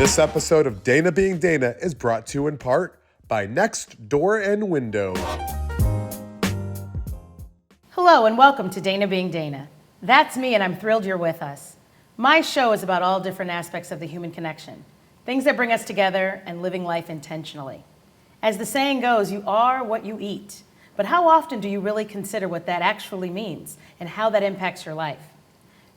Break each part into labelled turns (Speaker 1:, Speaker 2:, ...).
Speaker 1: This episode of Dana Being Dana is brought to you in part by Next Door and Window.
Speaker 2: Hello and welcome to Dana Being Dana. That's me and I'm thrilled you're with us. My show is about all different aspects of the human connection, things that bring us together and living life intentionally. As the saying goes, you are what you eat. But how often do you really consider what that actually means and how that impacts your life?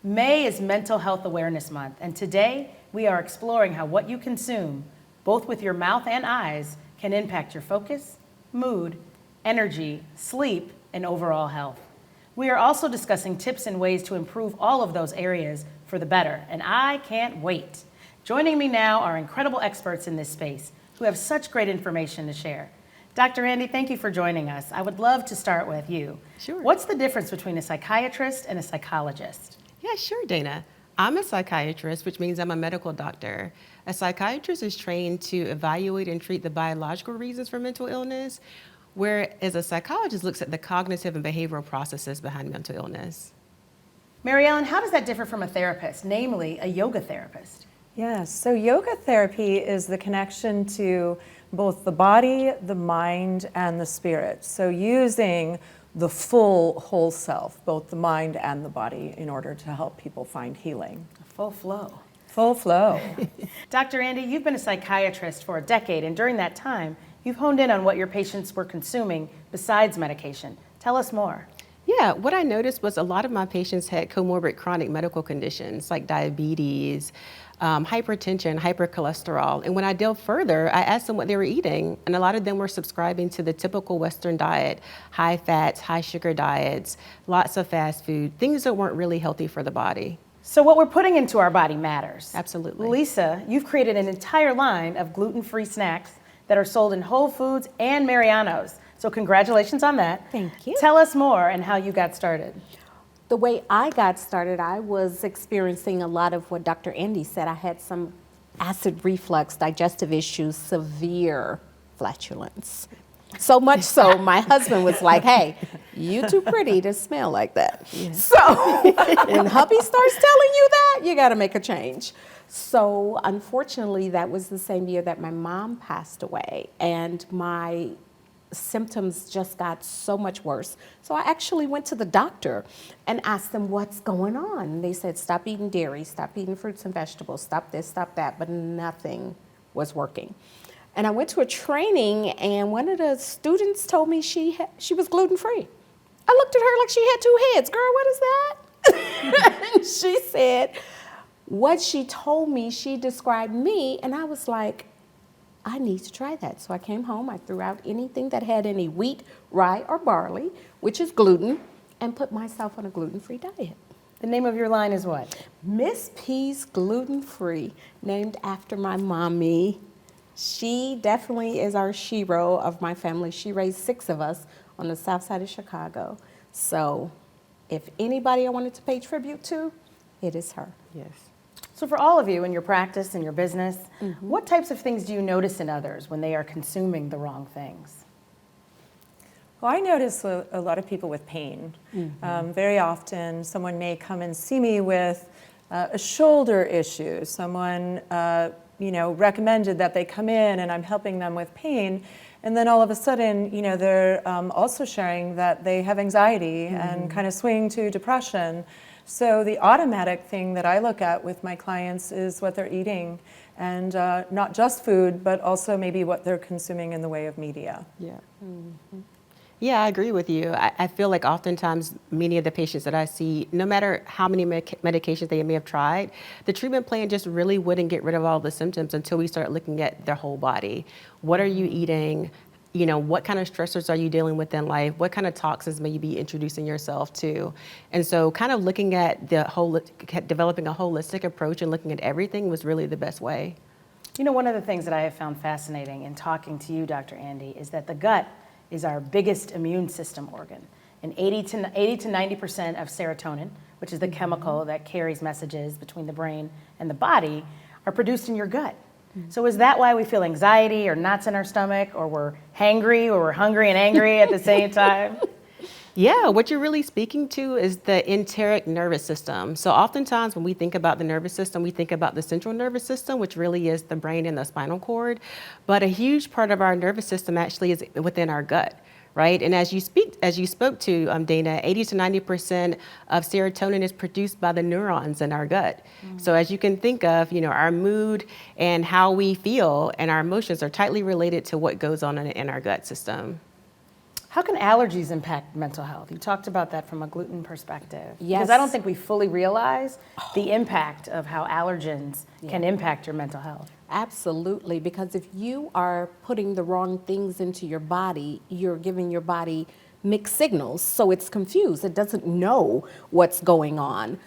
Speaker 2: May is Mental Health Awareness Month, and today we are exploring how what you consume, both with your mouth and eyes, can impact your focus, mood, energy, sleep, and overall health. We are also discussing tips and ways to improve all of those areas for the better, and I can't wait. Joining me now are incredible experts in this space who have such great information to share. Dr. Andy, thank you for joining us. I would love to start with you.
Speaker 3: Sure.
Speaker 2: What's the difference between a psychiatrist and a psychologist?
Speaker 3: Yeah, sure, Dana. I'm a psychiatrist, which means I'm a medical doctor. A psychiatrist is trained to evaluate and treat the biological reasons for mental illness, whereas a psychologist looks at the cognitive and behavioral processes behind mental illness.
Speaker 2: Mary Ellen, how does that differ from a therapist, namely a yoga therapist?
Speaker 4: Yes, so yoga therapy is the connection to both the body, the mind, and the spirit. So using the full whole self, both the mind and the body, in order to help people find healing.
Speaker 2: Full flow.
Speaker 4: Full flow.
Speaker 2: Dr. Andy, you've been a psychiatrist for a decade, and during that time, you've honed in on what your patients were consuming besides medication. Tell us more.
Speaker 3: Yeah, what I noticed was a lot of my patients had comorbid chronic medical conditions like diabetes, hypertension, hypercholesterol. And when I delved further, I asked them what they were eating. And a lot of them were subscribing to the typical Western diet, high fats, high sugar diets, lots of fast food, things that weren't really healthy for the body.
Speaker 2: So what we're putting into our body matters.
Speaker 3: Absolutely.
Speaker 2: Lisa, you've created an entire line of gluten-free snacks that are sold in Whole Foods and Mariano's. So congratulations on that.
Speaker 5: Thank you.
Speaker 2: Tell us more and how you got started.
Speaker 5: The way I got started, I was experiencing a lot of what Dr. Andy said. I had some acid reflux, digestive issues, severe flatulence. So much so, my husband was like, hey, you too pretty to smell like that. Yeah. So when hubby starts telling you that, you gotta make a change. So unfortunately, that was the same year that my mom passed away, and my symptoms just got so much worse. So I actually went to the doctor and asked them what's going on. And they said, stop eating dairy, stop eating fruits and vegetables, stop this, stop that, but nothing was working. And I went to a training, and one of the students told me she was gluten-free. I looked at her like she had two heads. Girl, what is that? And she said, what she told me, she described me, and I was like, I need to try that. So I came home, I threw out anything that had any wheat, rye, or barley, which is gluten, and put myself on a gluten-free diet.
Speaker 2: The name of your line is what?
Speaker 5: Miss P's Gluten-Free, named after my mommy. She definitely is our shero of my family. She raised 6 of us on the south side of Chicago. So if anybody I wanted to pay tribute to, it is her.
Speaker 3: Yes.
Speaker 2: So for all of you in your practice and your business, what types of things do you notice in others when they are consuming the wrong things?
Speaker 4: Well, I notice a lot of people with pain. Very often, someone may come and see me with a shoulder issue. Someone recommended that they come in and I'm helping them with pain. And then all of a sudden, they're also sharing that they have anxiety and kind of swing to depression. So the automatic thing that I look at with my clients is what they're eating, and not just food, but also maybe what they're consuming in the way of media.
Speaker 3: Yeah. Yeah, I agree with you. I feel like oftentimes many of the patients that I see, no matter how many medications they may have tried, the treatment plan just really wouldn't get rid of all the symptoms until we start looking at their whole body. What are you eating? What kind of stressors are you dealing with in life? What kind of toxins may you be introducing yourself to? And so kind of looking at developing a holistic approach and looking at everything was really the best way.
Speaker 2: One of the things that I have found fascinating in talking to you, Dr. Andy, is that the gut is our biggest immune system organ. And 80 to 90% of serotonin, which is the chemical that carries messages between the brain and the body, are produced in your gut. So is that why we feel anxiety or knots in our stomach, or we're hangry, or we're hungry and angry at the same time?
Speaker 3: Yeah, what you're really speaking to is the enteric nervous system. So oftentimes when we think about the nervous system, we think about the central nervous system, which really is the brain and the spinal cord. But a huge part of our nervous system actually is within our gut, right? And as you spoke to, Dana, 80 to 90% of serotonin is produced by the neurons in our gut. So as you can think of, our mood and how we feel and our emotions are tightly related to what goes on in our gut system.
Speaker 2: How can allergies impact mental health? You talked about that from a gluten perspective.
Speaker 5: Yes.
Speaker 2: Because I don't think we fully realize the impact of how allergens can impact your mental health.
Speaker 5: Absolutely, because if you are putting the wrong things into your body, you're giving your body mixed signals, so it's confused. It doesn't know what's going on.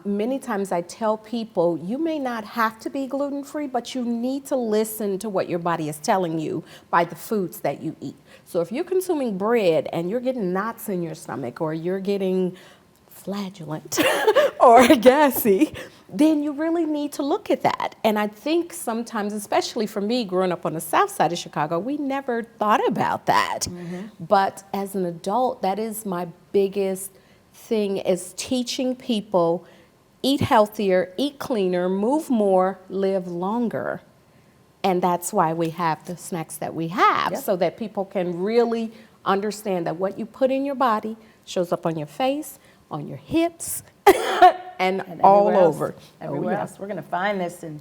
Speaker 5: Many times I tell people, you may not have to be gluten-free, but you need to listen to what your body is telling you by the foods that you eat. So if you're consuming bread and you're getting knots in your stomach, or you're getting flatulent or gassy, then you really need to look at that. And I think sometimes, especially for me, growing up on the south side of Chicago, we never thought about that. But as an adult, that is my biggest thing, is teaching people, eat healthier, eat cleaner, move more, live longer. And that's why we have the snacks that we have, so that people can really understand that what you put in your body shows up on your face, on your hips, and all
Speaker 2: everywhere else.
Speaker 5: over.
Speaker 2: Everywhere else. We're going to find this in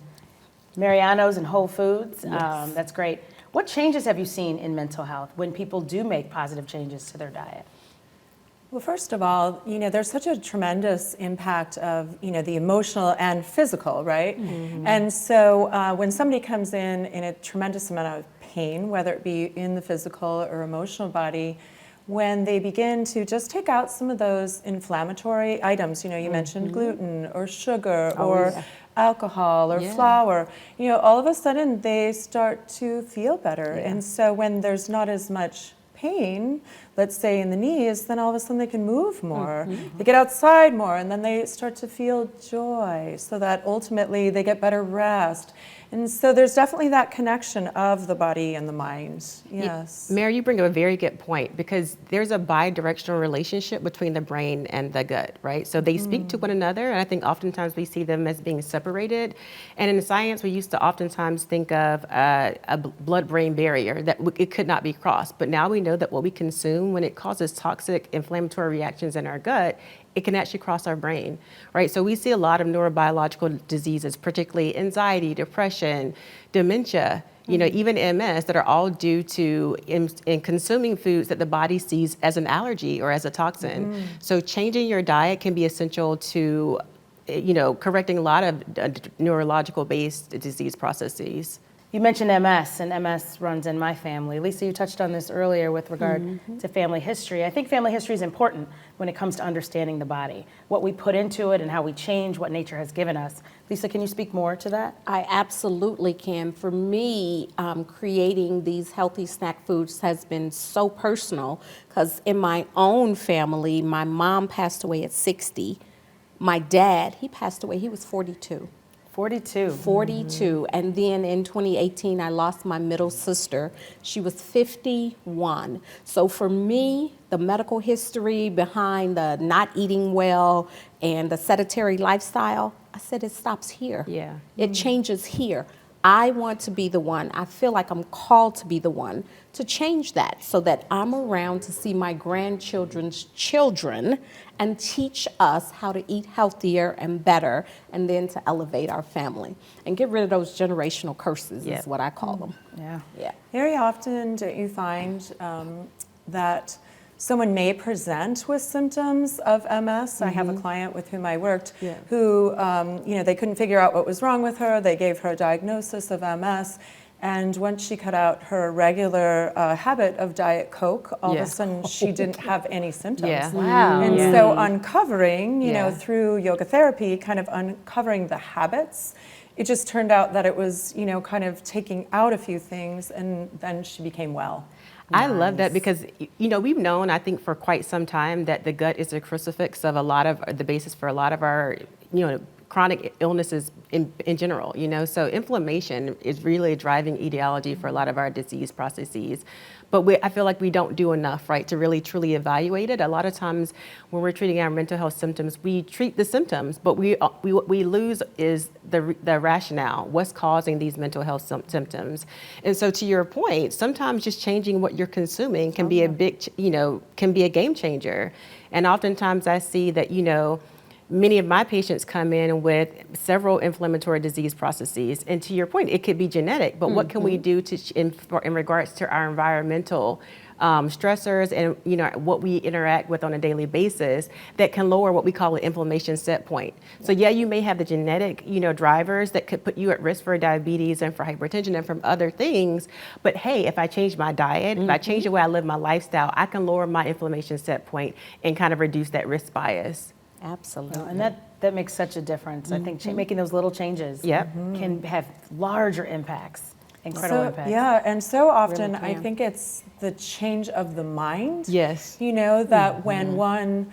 Speaker 2: Mariano's and Whole Foods. That's great. What changes have you seen in mental health when people do make positive changes to their diet?
Speaker 4: Well, first of all, there's such a tremendous impact of, the emotional and physical, right? And so when somebody comes in a tremendous amount of pain, whether it be in the physical or emotional body, when they begin to just take out some of those inflammatory items, you mentioned gluten or sugar or alcohol or flour, all of a sudden they start to feel better. And so when there's not as much pain, let's say in the knees, then all of a sudden they can move more. They get outside more, and then they start to feel joy, so that ultimately they get better rest. And so there's definitely that connection of the body and the mind. Yes.
Speaker 3: Mary, you bring up a very good point, because there's a bi-directional relationship between the brain and the gut, right? So they speak to one another, and I think oftentimes we see them as being separated. And in science, we used to oftentimes think of a blood-brain barrier that it could not be crossed. But now we know that what we consume, when it causes toxic inflammatory reactions in our gut, it can actually cross our brain, right? So we see a lot of neurobiological diseases, particularly anxiety, depression, dementia, even MS, that are all due to in consuming foods that the body sees as an allergy or as a toxin. So changing your diet can be essential to, correcting a lot of neurological-based disease processes.
Speaker 2: You mentioned MS, and MS runs in my family. Lisa, you touched on this earlier with regard to family history. I think family history is important when it comes to understanding the body, what we put into it and how we change what nature has given us. Lisa, can you speak more to that?
Speaker 5: I absolutely can. For me, creating these healthy snack foods has been so personal, because in my own family, my mom passed away at 60. My dad, he passed away, he was 42. 42. And then in 2018, I lost my middle sister. She was 51. So for me, the medical history behind the not eating well and the sedentary lifestyle, I said it stops here.
Speaker 3: Yeah.
Speaker 5: It changes here. I want to be the one, I feel like I'm called to be the one to change that, so that I'm around to see my grandchildren's children and teach us how to eat healthier and better, and then to elevate our family and get rid of those generational curses, is what I call them.
Speaker 2: Yeah.
Speaker 4: Very often, don't you find that someone may present with symptoms of MS? I have a client with whom I worked who, they couldn't figure out what was wrong with her. They gave her a diagnosis of MS. And once she cut out her regular habit of Diet Coke, all of a sudden she didn't have any symptoms.
Speaker 3: Yeah.
Speaker 2: Wow.
Speaker 4: And so uncovering, through yoga therapy, kind of uncovering the habits, it just turned out that it was, kind of taking out a few things, and then she became well.
Speaker 3: I love that, because, we've known, I think, for quite some time that the gut is the crucifix of a lot of the basis for a lot of our, chronic illnesses in general, you know. So inflammation is really a driving etiology for a lot of our disease processes. But I feel like we don't do enough, right, to really truly evaluate it. A lot of times when we're treating our mental health symptoms, we treat the symptoms, but what we lose is the rationale, what's causing these mental health symptoms. And so to your point, sometimes just changing what you're consuming can be a big, can be a game changer. And oftentimes I see that, many of my patients come in with several inflammatory disease processes. And to your point, it could be genetic, but what can we do in regards to our environmental stressors and what we interact with on a daily basis that can lower what we call an inflammation set point. So yeah, you may have the genetic drivers that could put you at risk for diabetes and for hypertension and from other things, but hey, if I change my diet, if I change the way I live my lifestyle, I can lower my inflammation set point and kind of reduce that risk bias.
Speaker 5: Absolutely.
Speaker 2: And that makes such a difference. I think making those little changes can have larger impacts, incredible impacts.
Speaker 4: Yeah, and so often
Speaker 5: Really
Speaker 4: I
Speaker 5: can.
Speaker 4: think it's the change of the mind.
Speaker 3: Yes.
Speaker 4: That when one,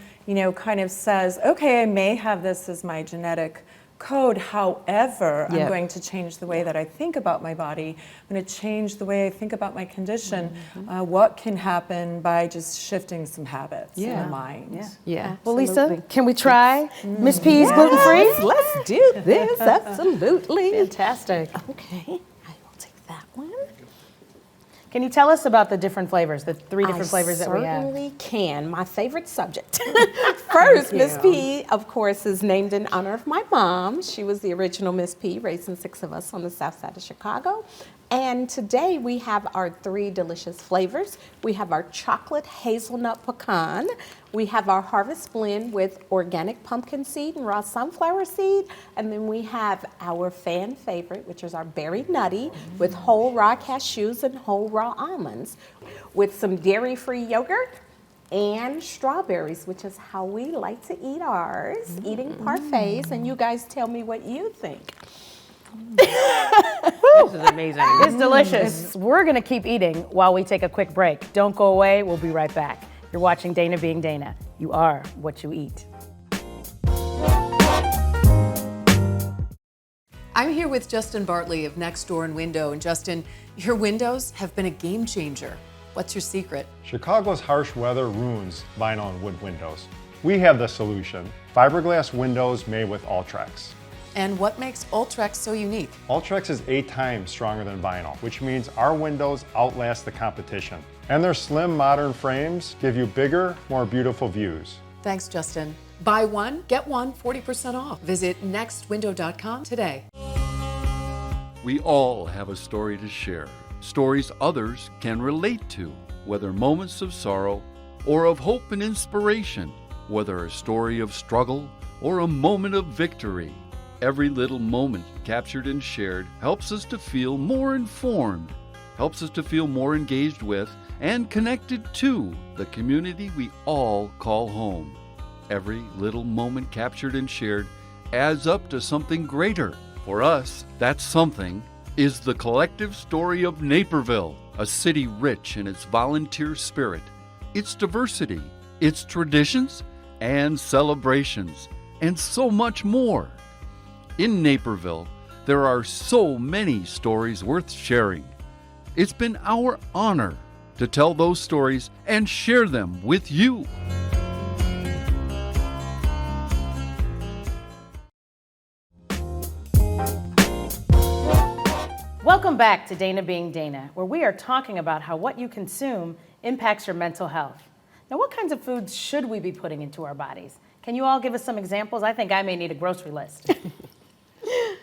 Speaker 4: kind of says, okay, I may have this as my genetic code, however, I'm
Speaker 3: Yep.
Speaker 4: going to change the way that I think about my body. I'm going to change the way I think about my condition. What can happen by just shifting some habits in
Speaker 3: Yeah.
Speaker 4: the mind?
Speaker 2: Yeah.
Speaker 3: Yeah.
Speaker 2: Well, Lisa,
Speaker 5: Absolutely.
Speaker 2: can we try Miss P's gluten-free?
Speaker 5: Let's do this. Absolutely.
Speaker 2: Fantastic.
Speaker 5: Okay, I will take that one.
Speaker 2: Can you tell us about the different flavors, the three different flavors that we
Speaker 5: I
Speaker 2: have?
Speaker 5: certainly can. My favorite subject. First, Miss
Speaker 2: you.
Speaker 5: P, of course, is named in honor of my mom. She was the original Miss P, raising 6 of us on the south side of Chicago. And today we have our 3 delicious flavors. We have our chocolate hazelnut pecan. We have our harvest blend with organic pumpkin seed and raw sunflower seed. And then we have our fan favorite, which is our berry nutty with whole raw cashews and whole raw almonds with some dairy-free yogurt and strawberries, which is how we like to eat ours, eating parfaits. And you guys tell me what you think.
Speaker 3: This is amazing.
Speaker 2: It's delicious. We're going to keep eating while we take a quick break. Don't go away. We'll be right back. You're watching Dana Being Dana. You are what you eat.
Speaker 6: I'm here with Justin Bartley of Next Door and Window. And Justin, your windows have been a game changer. What's your secret?
Speaker 7: Chicago's harsh weather ruins vinyl and wood windows. We have the solution. Fiberglass windows made with Ultrex.
Speaker 6: And what makes Ultrex so unique?
Speaker 7: Ultrex is 8 times stronger than vinyl, which means our windows outlast the competition. And their slim, modern frames give you bigger, more beautiful views.
Speaker 6: Thanks, Justin. Buy one, get one 40% off. Visit nextwindow.com today.
Speaker 8: We all have a story to share, stories others can relate to, whether moments of sorrow or of hope and inspiration, whether a story of struggle or a moment of victory. Every little moment captured and shared helps us to feel more informed, helps us to feel more engaged with and connected to the community we all call home. Every little moment captured and shared adds up to something greater. For us, that something is the collective story of Naperville, a city rich in its volunteer spirit, its diversity, its traditions and celebrations, and so much more. In Naperville, there are so many stories worth sharing. It's been our honor to tell those stories and share them with you.
Speaker 2: Welcome back to Dana Being Dana, where we are talking about how what you consume impacts your mental health. Now, what kinds of foods should we be putting into our bodies? Can you all give us some examples? I think I may need a grocery list.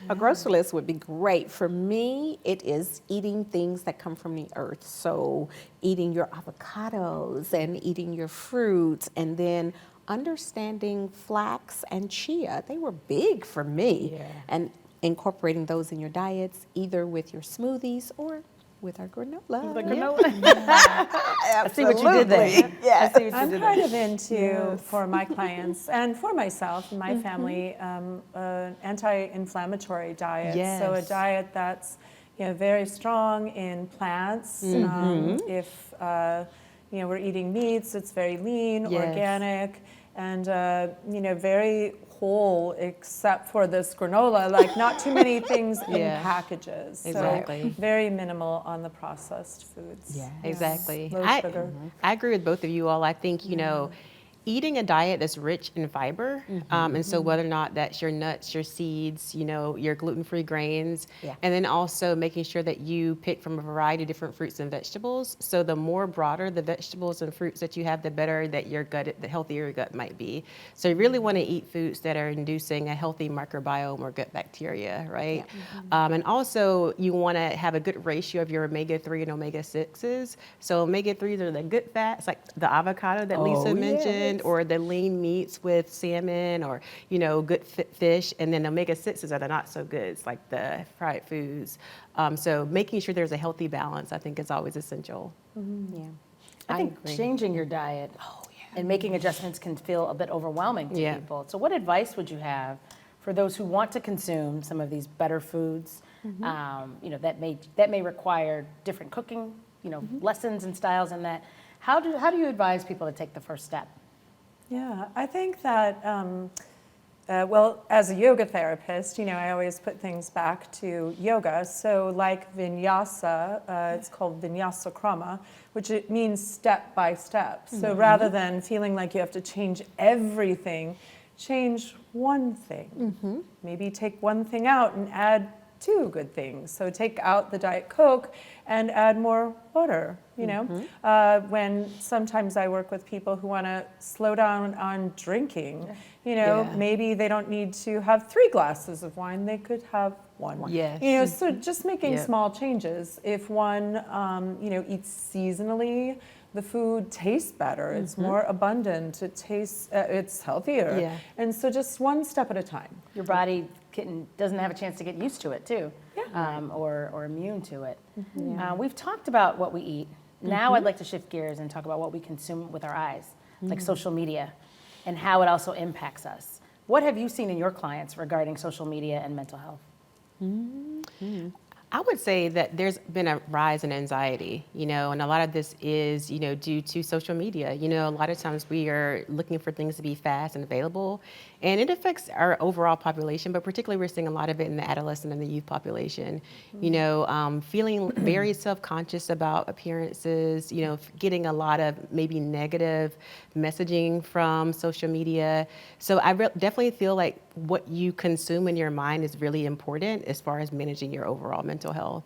Speaker 5: A grocery list would be great. For me, it is eating things that come from the earth. So eating your avocados and eating your fruits, and then understanding flax and chia. They were big for me.
Speaker 2: Yeah.
Speaker 5: And incorporating those in your diets, either with your smoothies or with our granola.
Speaker 2: The granola. I see what you did there.
Speaker 5: Yes.
Speaker 2: I see what you
Speaker 4: I'm
Speaker 2: did
Speaker 4: kind
Speaker 2: there.
Speaker 4: of into, for my clients and for myself and my family, an anti-inflammatory diet. So a
Speaker 3: Yes.
Speaker 4: diet that's very strong in plants. If we're eating meats, it's very lean,
Speaker 3: Yes.
Speaker 4: organic, and very whole except for this granola, like not too many things in
Speaker 3: Yeah.
Speaker 4: packages.
Speaker 3: Exactly.
Speaker 4: So very minimal on the processed foods.
Speaker 3: Yeah, exactly.
Speaker 4: Low sugar.
Speaker 3: I agree with both of you all. I think, you know, eating a diet that's rich in fiber, and so whether or not that's your nuts, your seeds, you know, your gluten-free grains,
Speaker 5: Yeah.
Speaker 3: and then also making sure that you pick from a variety of different fruits and vegetables. So the more broader the vegetables and fruits that you have, the better that your gut, the healthier your gut might be. So you really want to eat foods that are inducing a healthy microbiome or gut bacteria, right? And also you want to have a good ratio of your omega-3 and omega-6s. So omega-3s are the good fats, like the avocado that Lisa mentioned, or the lean meats with salmon, or, you know, good fish. And then omega-6s are the not so goods, like the fried foods. So making sure there's a healthy balance, I think, is always essential.
Speaker 5: Yeah.
Speaker 2: I think changing your diet and making adjustments can feel a bit overwhelming to people. So what advice would you have for those who want to consume some of these better foods, you know, that may require different cooking, you know, lessons and styles and that? How do you advise people to take the first step?
Speaker 4: Yeah, I think that, well, as a yoga therapist, you know, I always put things back to yoga. So like vinyasa, it's called vinyasa krama, which it means step by step. So rather than feeling like you have to change everything, change one thing. Maybe take one thing out and add two good things. So take out the Diet Coke and add more water, you know. When sometimes I work with people who want to slow down on drinking, you know, maybe they don't need to have 3 glasses of wine, they could have 1.
Speaker 3: Yes.
Speaker 4: You know, so just making small changes. If one, you know, eats seasonally, the food tastes better, it's more abundant, it tastes, it's healthier.
Speaker 3: Yeah.
Speaker 4: And so just one step at a time.
Speaker 2: Your body doesn't have a chance to get used to it too, or immune to it. We've talked about what we eat. Now I'd like to shift gears and talk about what we consume with our eyes, like social media, and how it also impacts us. What have you seen in your clients regarding social media and mental health?
Speaker 3: I would say that there's been a rise in anxiety, you know, and a lot of this is, you know, due to social media. You know, a lot of times we are looking for things to be fast and available, and it affects our overall population, but particularly we're seeing a lot of it in the adolescent and the youth population. You know, feeling very self-conscious about appearances, you know, getting a lot of maybe negative messaging from social media. So I definitely feel like what you consume in your mind is really important as far as managing your overall mental health.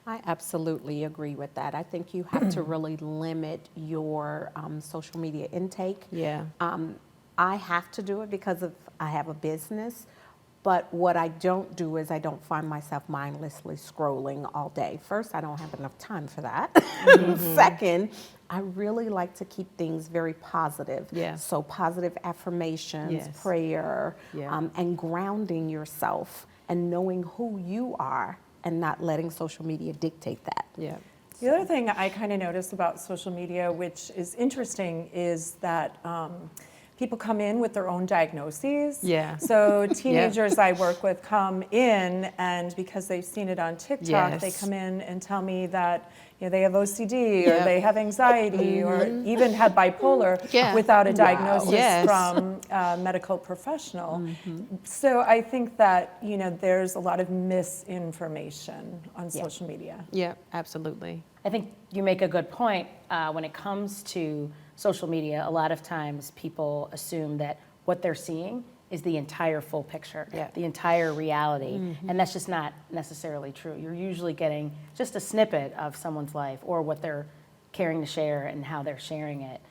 Speaker 5: I absolutely agree with that. I think you have to really limit your social media intake.
Speaker 3: Yeah.
Speaker 5: I have to do it because I have a business, but what I don't do is I don't find myself mindlessly scrolling all day. First, I don't have enough time for that. Second, I really like to keep things very positive.
Speaker 3: Yeah.
Speaker 5: So positive affirmations,
Speaker 3: Yes.
Speaker 5: prayer,
Speaker 3: Yeah.
Speaker 5: and grounding yourself and knowing who you are and not letting social media dictate that.
Speaker 3: Yeah.
Speaker 4: The other thing I kind of notice about social media, which is interesting, is that people come in with their own diagnoses.
Speaker 3: Yeah.
Speaker 4: So teenagers I work with come in, and because they've seen it on TikTok, they
Speaker 3: Yes.
Speaker 4: come in and tell me that, you know, they have OCD or
Speaker 3: Yep.
Speaker 4: they have anxiety or even have bipolar
Speaker 3: Yeah.
Speaker 4: without a diagnosis
Speaker 3: Yes.
Speaker 4: from a medical professional. So I think that, you know, there's a lot of misinformation on social media.
Speaker 3: Yeah, absolutely.
Speaker 2: I think you make a good point. When it comes to social media, a lot of times people assume that what they're seeing is the entire full picture, the entire reality, and that's just not necessarily true. You're usually getting just a snippet of someone's life or what they're caring to share and how they're sharing it.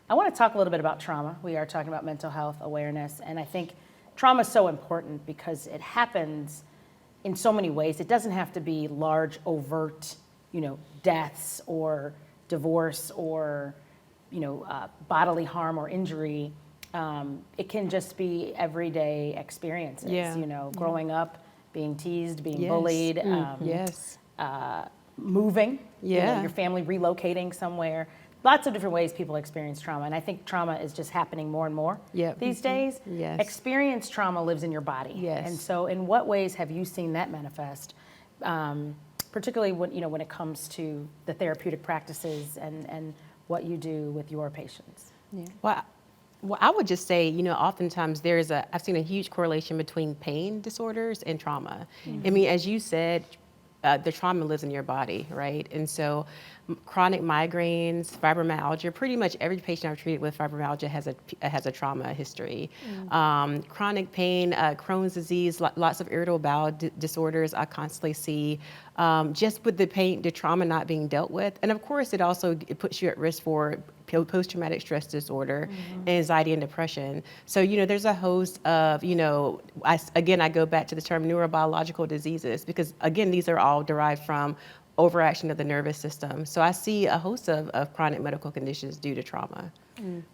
Speaker 2: I want to talk a little bit about trauma. We are talking about mental health awareness, and I think trauma is so important because it happens in so many ways. It doesn't have to be large, overt, you know, deaths or divorce or, you know, bodily harm or injury. It can just be everyday experiences,
Speaker 3: Yeah.
Speaker 2: you know, growing up, being teased, being
Speaker 3: Yes.
Speaker 2: bullied,
Speaker 3: Yes.
Speaker 2: moving, you know,
Speaker 3: Yeah.
Speaker 2: your family relocating somewhere. Lots of different ways people experience trauma. And I think trauma is just happening more and more
Speaker 3: Yep.
Speaker 2: these days.
Speaker 3: Yes.
Speaker 2: Experienced trauma lives in your body.
Speaker 3: Yes.
Speaker 2: And so in what ways have you seen that manifest? Particularly when, you know, when it comes to the therapeutic practices and what you do with your patients.
Speaker 3: Well, Well, I would just say, oftentimes I've seen a huge correlation between pain disorders and trauma. I mean, as you said, the trauma lives in your body, right? And so chronic migraines, fibromyalgia, pretty much every patient I've treated with fibromyalgia has a trauma history. Chronic pain, Crohn's disease, lots of irritable bowel disorders I constantly see, just with the trauma not being dealt with. And of course, it puts you at risk for post-traumatic stress disorder, anxiety and depression. So, there's a host of, I go back to the term neurobiological diseases, because again, these are all derived from overaction of the nervous system. So I see a host of chronic medical conditions due to trauma.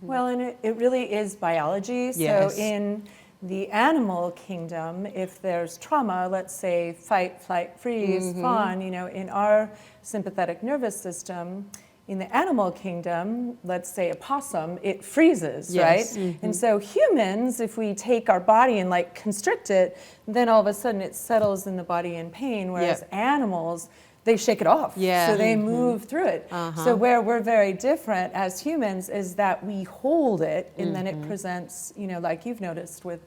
Speaker 4: Well, and it really is biology.
Speaker 3: Yes.
Speaker 4: So in the animal kingdom, if there's trauma, let's say fight, flight, freeze, fawn, in our sympathetic nervous system, in the animal kingdom, let's say a possum, it freezes,
Speaker 3: Yes.
Speaker 4: right? And so humans, if we take our body and constrict it, then all of a sudden it settles in the body in pain, whereas animals, they shake it off.
Speaker 3: Yeah.
Speaker 4: So they move through it. So where we're very different as humans is that we hold it, and then it presents, like you've noticed with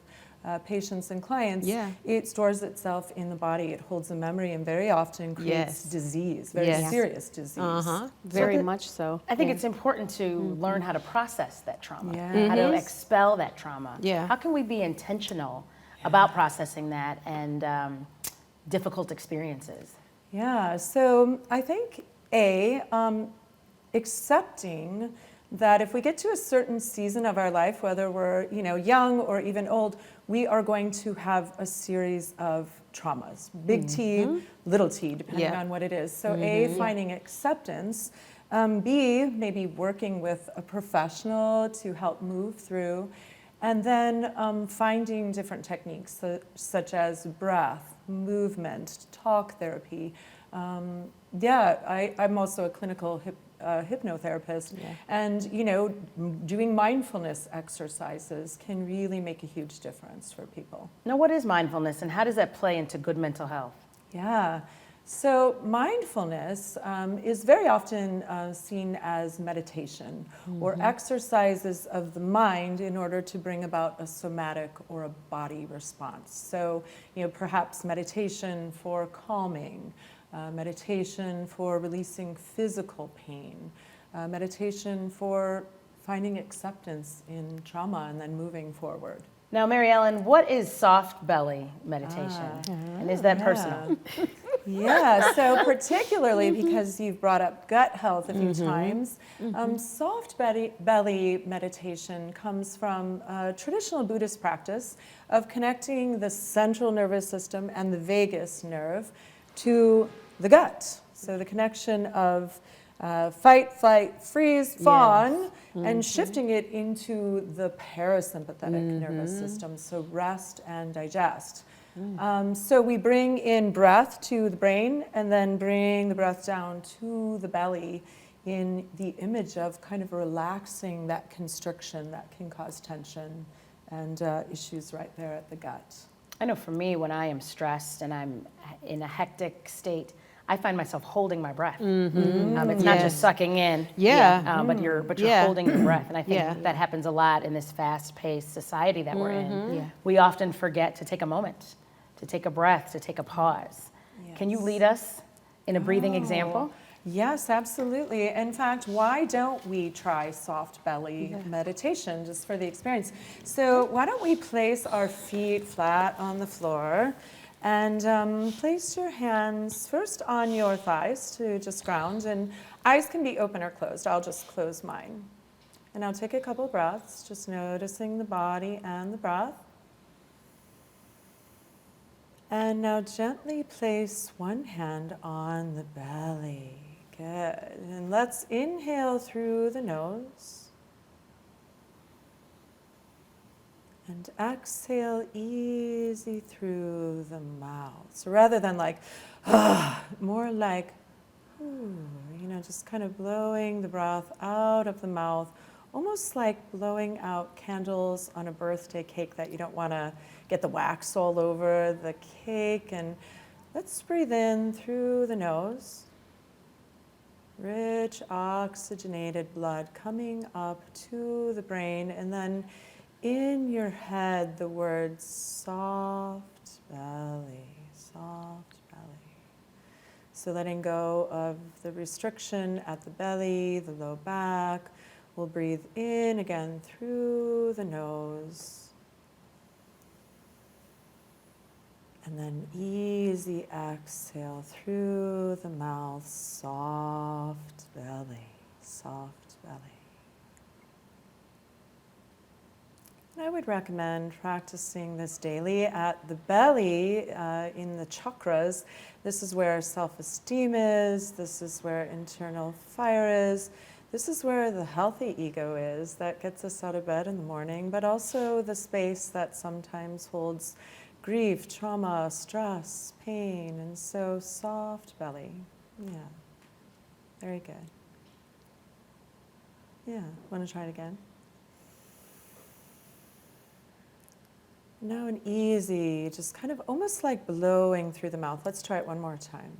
Speaker 4: patients and clients,
Speaker 3: Yeah.
Speaker 4: it stores itself in the body. It holds a memory and very often creates
Speaker 3: Yes.
Speaker 4: disease, very
Speaker 3: Yes.
Speaker 4: serious disease.
Speaker 5: Very much so.
Speaker 2: I think it's important to learn how to process that trauma,
Speaker 4: Yeah.
Speaker 2: how to expel that trauma.
Speaker 3: Yeah.
Speaker 2: How can we be intentional about processing that and difficult experiences?
Speaker 4: Yeah, so I think accepting that if we get to a certain season of our life, whether we're young or even old, we are going to have a series of traumas, big T, little t, depending
Speaker 3: Yeah.
Speaker 4: on what it is. So A, finding acceptance. B, maybe working with a professional to help move through. And then finding different techniques such as breath, movement, talk therapy. I'm also a clinical hypnotherapist, and doing mindfulness exercises can really make a huge difference for people.
Speaker 2: Now, what is mindfulness and how does that play into good mental health?
Speaker 4: Yeah. So mindfulness is very often seen as meditation or exercises of the mind in order to bring about a somatic or a body response. So, perhaps meditation for calming, meditation for releasing physical pain, meditation for finding acceptance in trauma and then moving forward.
Speaker 2: Now, Mary Ellen, what is soft belly meditation? And is that personal?
Speaker 4: Yeah, so particularly because you've brought up gut health a few times, soft belly meditation comes from a traditional Buddhist practice of connecting the central nervous system and the vagus nerve to the gut. So the connection of fight, flight, freeze, fawn, and shifting it into the parasympathetic nervous system, so rest and digest. So we bring in breath to the brain and then bring the breath down to the belly in the image of kind of relaxing that constriction that can cause tension and issues right there at the gut.
Speaker 2: I know for me, when I am stressed and I'm in a hectic state, I find myself holding my breath. It's not just sucking in, but you're holding your breath. And I think that happens a lot in this fast-paced society that we're in. We often forget to take a moment, to take a breath, to take a pause. Can you lead us in a breathing example?
Speaker 4: Yes, absolutely. In fact, why don't we try soft belly meditation just for the experience? So why don't we place our feet flat on the floor and place your hands first on your thighs to just ground, and eyes can be open or closed. I'll just close mine. And now take a couple breaths, just noticing the body and the breath. And now gently place one hand on the belly. Good. And let's inhale through the nose. And exhale easy through the mouth. So rather than more like, just kind of blowing the breath out of the mouth, almost like blowing out candles on a birthday cake that you don't want to get the wax all over the cake. And let's breathe in through the nose. Rich oxygenated blood coming up to the brain, and then in your head the words soft belly, soft belly. So letting go of the restriction at the belly, the low back. We'll breathe in again through the nose. And then easy exhale through the mouth, soft belly, soft belly. And I would recommend practicing this daily at the belly, in the chakras. This is where self-esteem is. This is where internal fire is. This is where the healthy ego is that gets us out of bed in the morning, but also the space that sometimes holds grief, trauma, stress, pain, and so soft belly. Yeah, very good. Yeah, want to try it again? Now an easy, just kind of almost like blowing through the mouth. Let's try it one more time.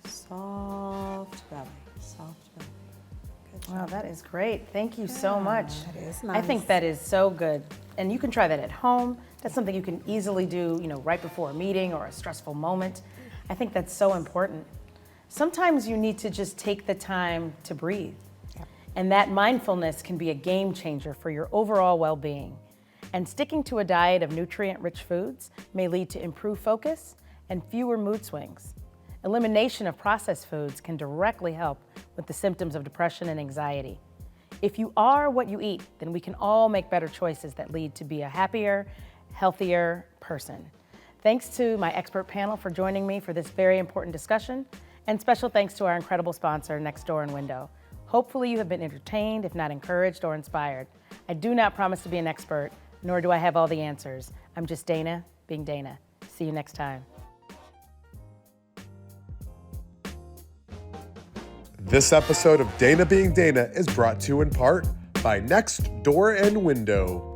Speaker 4: Soft belly, soft belly. Good job.
Speaker 2: Wow, that is great. Thank you so much.
Speaker 5: That is
Speaker 2: I think
Speaker 5: nice.
Speaker 2: that is so good. And you can try that at home. That's something you can easily do, right before a meeting or a stressful moment. I think that's so important. Sometimes you need to just take the time to breathe. And that mindfulness can be a game changer for your overall well-being. And sticking to a diet of nutrient-rich foods may lead to improved focus and fewer mood swings. Elimination of processed foods can directly help with the symptoms of depression and anxiety. If you are what you eat, then we can all make better choices that lead to be a happier, healthier person. Thanks to my expert panel for joining me for this very important discussion, and special thanks to our incredible sponsor, Next Door and Window. Hopefully you have been entertained, if not encouraged or inspired. I do not promise to be an expert, nor do I have all the answers. I'm just Dana being Dana. See you next time.
Speaker 1: This episode of Dana Being Dana is brought to you in part by Next Door and Window.